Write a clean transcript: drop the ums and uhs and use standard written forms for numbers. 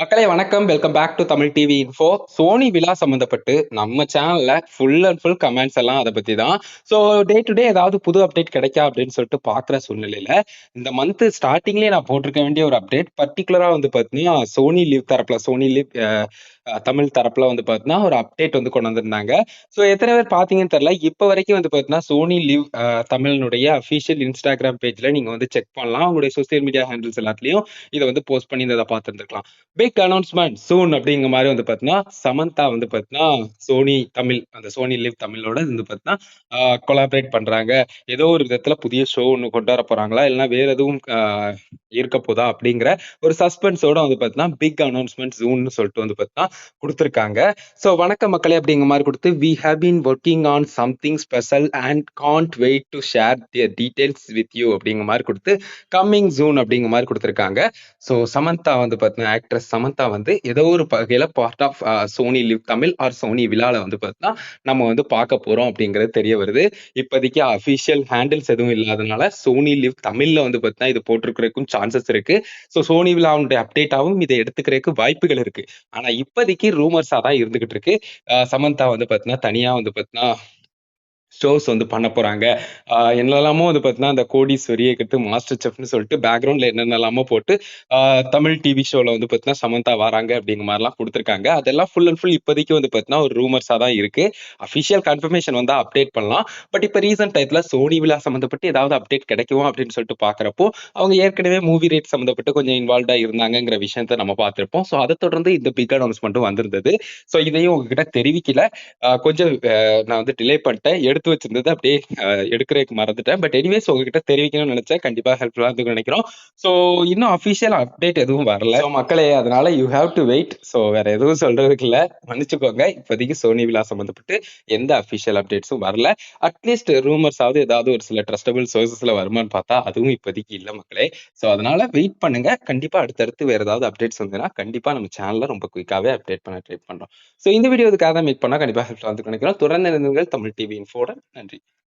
மக்களே வணக்கம். Welcome back to Tamil TV info. Sony விழா சம்மந்தப்பட்டு நம்ம சேனல்ல ஃபுல் அண்ட் ஃபுல் கமெண்ட்ஸ் எல்லாம் அதை பத்தி தான். ஸோ டே டு டே ஏதாவது புது அப்டேட் கிடைக்கா அப்படின்னு சொல்லிட்டு பார்க்குற சூழ்நிலையில இந்த மந்த் ஸ்டார்டிங்லேயே நான் போட்டிருக்க வேண்டிய ஒரு அப்டேட் பர்டிகுலரா வந்து பார்த்தீங்கன்னா சோனி லிவ் தரப்புல சோனி லிவ் தமிழ் தரப்புல வந்து பார்த்தீங்கன்னா ஒரு அப்டேட் வந்து கொண்டு வந்திருந்தாங்க. ஸோ எத்தனை பேர் பார்த்தீங்கன்னு தெரியல. இப்போ வரைக்கும் வந்து பார்த்தீங்கன்னா சோனி லிவ் தமிழ்னுடைய அஃபிஷியல் இன்ஸ்டாகிராம் பேஜ்ல நீங்க வந்து செக் பண்ணலாம். உங்களுடைய சோசியல் மீடியா ஹேண்டில்ஸ் எல்லாத்துலயும் இதை வந்து போஸ்ட் பண்ணி இதை பார்த்துருந்துருக்கலாம். பிக் அனௌன்ஸ்மெண்ட் சூன் அப்படிங்கிற மாதிரி வந்து பார்த்தீங்கன்னா சமந்தா வந்து பார்த்தீங்கன்னா சோனி தமிழ் அந்த சோனி லிவ் தமிழோட வந்து பார்த்தீங்கன்னா கொலாபரேட் பண்றாங்க. ஏதோ ஒரு விதத்துல புதிய ஷோ ஒன்று கொண்டு வர போறாங்களா இல்லைன்னா வேற எதுவும் இருக்க போதா அப்படிங்கிற ஒரு சஸ்பென்ஸோட வந்து பார்த்தீங்கன்னா பிக் அனௌன்ஸ்மெண்ட் ஜூன்னு சொல்லிட்டு வந்து பார்த்தீங்கன்னா கொடுத்துருக்காங்க. ஸோ வணக்க மக்களே அப்படிங்கிற மாதிரி கொடுத்து we have been working on something special and can't wait to share their details with you அப்படிங்கிற மாதிரி கொடுத்து கம்மிங் ஜூன் அப்படிங்கிற மாதிரி கொடுத்துருக்காங்க. ஸோ சமந்தா வந்து பார்த்தீங்கன்னா ஆக்ட்ரஸ் சமந்தா வந்து ஏதோ ஒரு வகையில part of Sony LIV Tamil or Sony விழால வந்து பார்த்தீங்கன்னா நம்ம வந்து பார்க்க போறோம் அப்படிங்கிறது தெரிய வருது. இப்போதைக்கு அஃபிஷியல் ஹேண்டில்ஸ் எதுவும் இல்லாதனால சோனி லிவ் தமிழ்ல வந்து பார்த்தீங்கன்னா இது போட்டிருக்கிறதுக்கும் சான்சஸ் இருக்கு. ஸோ சோனி விழாவுடைய அப்டேட்டாவும் இதை எடுத்துக்கிறதுக்கு வாய்ப்புகள் இருக்கு. ஆனா இப்போதைக்கு ரூமர்ஸா தான் இருந்துகிட்டு இருக்கு. சமந்தா வந்து பார்த்தீங்கன்னா தனியா வந்து பார்த்தீங்கன்னா ஷோஸ் வந்து பண்ண போறாங்க. என்னெல்லாமோ வந்து பார்த்தீங்கன்னா அந்த கோடீஸ்வரி அடுத்து மாஸ்டர் செஃப்னு சொல்லிட்டு பேக்ரவுண்ட்ல என்னென்னலாமோ போட்டு தமிழ் டிவி ஷோல வந்து பார்த்தீங்கன்னா சமந்தா வராங்க அப்படிங்கிற மாதிரிலாம் கொடுத்துருக்காங்க. அதெல்லாம் ஃபுல் அண்ட் ஃபுல் இப்போதைக்கு வந்து பார்த்தீங்கன்னா ஒரு ரூமர்ஸா தான் இருக்கு. அஃபிஷியல் கன்ஃபர்மேஷன் வந்தா அப்டேட் பண்ணலாம். பட் இப்போ ரீசன்ட் டயத்துல சோனி விழா சம்மந்தப்பட்டு ஏதாவது அப்டேட் கிடைக்குமோ அப்படின்னு சொல்லிட்டு பார்க்குறப்போ அவங்க ஏற்கனவே மூவி ரேட் சம்மந்தப்பட்டு கொஞ்சம் இன்வால்வ்டா இருந்தாங்கங்கிற விஷயத்த நம்ம பார்த்திருப்போம். ஸோ அதை தொடர்ந்து இந்த பிக் அனௌன்ஸ்மெண்ட்டும் வந்திருந்தது. ஸோ இதையும் உங்ககிட்ட தெரிவிக்கல. கொஞ்சம் நான் வந்து டிலே பண்ணிட்டேன். எடுத்து வச்சிருந்தது அப்படியே எடுக்கிறதுக்கு மறந்துட்டேன். பட் எனிவேஸ் உங்ககிட்ட தெரிவிக்கணும்னு நினைச்சேன். கண்டிப்பா ஹெல்ப்ஃபுல்லா இருக்கும்னு நினைக்கிறோம். ஸோ இன்னும் அஃபிஷியல் அப்டேட் எதுவும் வரல. ஸோ மக்களே அதனால you have to wait. So வேற எதுவும் சொல்றதுக்கு இல்ல. மன்னிச்சுக்கோங்க. இப்போதைக்கு சோனி விழா சம்மந்தப்பட்டு எந்த அஃபிஷியல் அப்டேட்ஸும் வரல. அட்லீஸ்ட் ரூமர்ஸாவது ஏதாவது ஒரு சில ட்ரஸ்டபிள் சோர்சஸ்ல வருமான்னு பார்த்தா அதுவும் இப்போதைக்கு இல்ல மக்களே. ஸோ அதனால வெயிட் பண்ணுங்க. கண்டிப்பா அடுத்தடுத்து வேற ஏதாவது அப்டேட்ஸ் வந்ததுன்னா கண்டிப்பா நம்ம சேனல்ல ரொம்ப குயிக்காவே அப்டேட் பண்ண ட்ரை பண்றோம். ஸோ இந்த வீடியோ இதுக்காக தான் மேக் பண்ணா கண்டிப்பா ஹெல்ப்ஃபுல்லா இருக்கும்னு நினைக்கிறோம். தொடர்ந்து இணைந்திருங்கள் தமிழ் டிவி இன்ஃபோட. நன்றி.